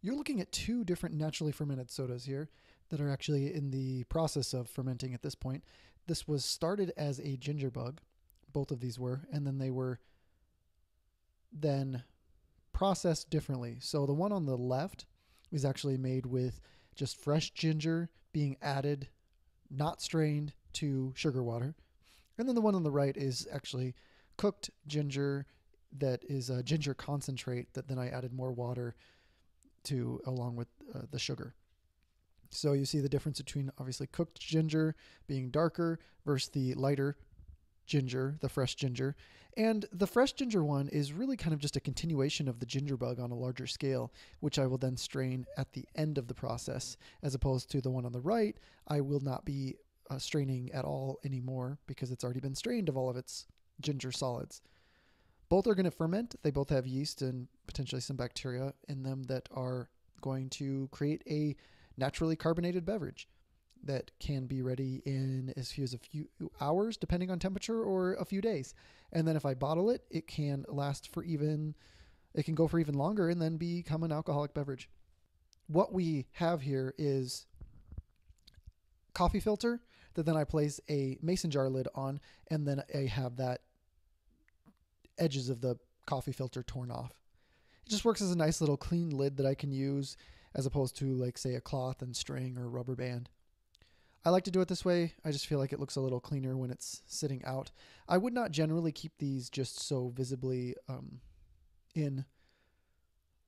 You're looking at two different naturally fermented sodas here that are actually in the process of fermenting at this point. This was started as a ginger bug, both of these were, and then they were then processed differently. So the one on the left is actually made with just fresh ginger being added, not strained, to sugar water. And then the one on the right is actually cooked ginger that is a ginger concentrate that then I added more water to along with the sugar. So you see the difference between obviously cooked ginger being darker versus the lighter ginger, the fresh ginger. And the fresh ginger one is really kind of just a continuation of the ginger bug on a larger scale, which I will then strain at the end of the process, as opposed to the one on the right. I will not be straining at all anymore because it's already been strained of all of its ginger solids. Both are going to ferment. They both have yeast and potentially some bacteria in them that are going to create a naturally carbonated beverage that can be ready in as few as a few hours, depending on temperature, or a few days. And then if I bottle it, it can last for it can go for even longer and then become an alcoholic beverage. What we have here is coffee filter that then I place a mason jar lid on, and then I have that edges of the coffee filter torn off. It just works as a nice little clean lid that I can use as opposed to, like, say, a cloth and string or rubber band. I like to do it this way. I just feel like it looks a little cleaner when it's sitting out. I would not generally keep these just so visibly in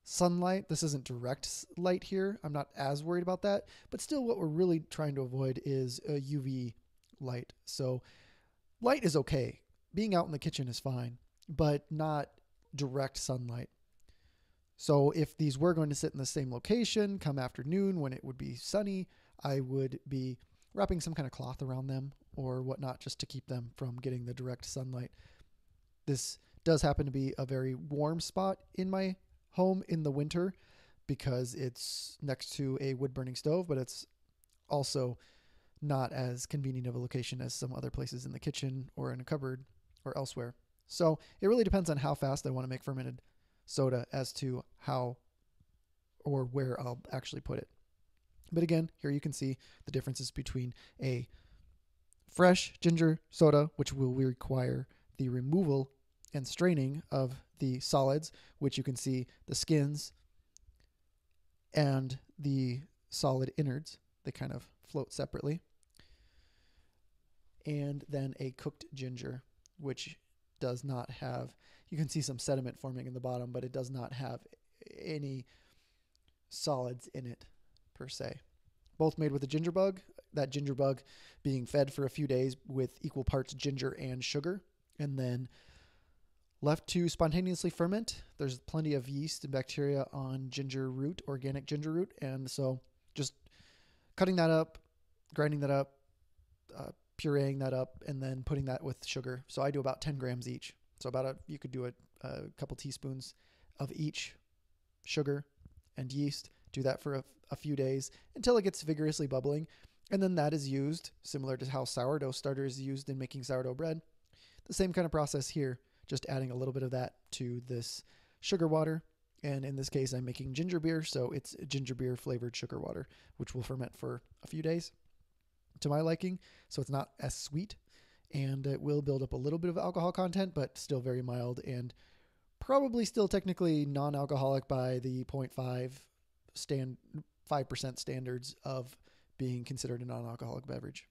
sunlight. This isn't direct light here. I'm not as worried about that. But still, what we're really trying to avoid is a UV light. So light is okay. Being out in the kitchen is fine, but not direct sunlight. So if these were going to sit in the same location come afternoon when it would be sunny, I would be wrapping some kind of cloth around them or whatnot just to keep them from getting the direct sunlight. This does happen to be a very warm spot in my home in the winter because it's next to a wood-burning stove, but it's also not as convenient of a location as some other places in the kitchen or in a cupboard or elsewhere. So it really depends on how fast I want to make fermented soda as to how or where I'll actually put it. But again, here you can see the differences between a fresh ginger soda, which will require the removal and straining of the solids, which you can see the skins and the solid innards. They kind of float separately. And then a cooked ginger, which does not have, you can see some sediment forming in the bottom, but it does not have any solids in it per se. Both made with a ginger bug, that ginger bug being fed for a few days with equal parts ginger and sugar, and then left to spontaneously ferment. There's plenty of yeast and bacteria on ginger root, organic ginger root, and so just cutting that up, grinding that up, pureeing that up, and then putting that with sugar. So I do about 10 grams each. So you could do a couple teaspoons of each sugar and yeast. Do that for a few days until it gets vigorously bubbling. And then that is used, similar to how sourdough starter is used in making sourdough bread. The same kind of process here, just adding a little bit of that to this sugar water. And in this case, I'm making ginger beer, so it's ginger beer flavored sugar water, which will ferment for a few days to my liking. So it's not as sweet, and it will build up a little bit of alcohol content, but still very mild and probably still technically non-alcoholic by the 5% standards of being considered a non-alcoholic beverage.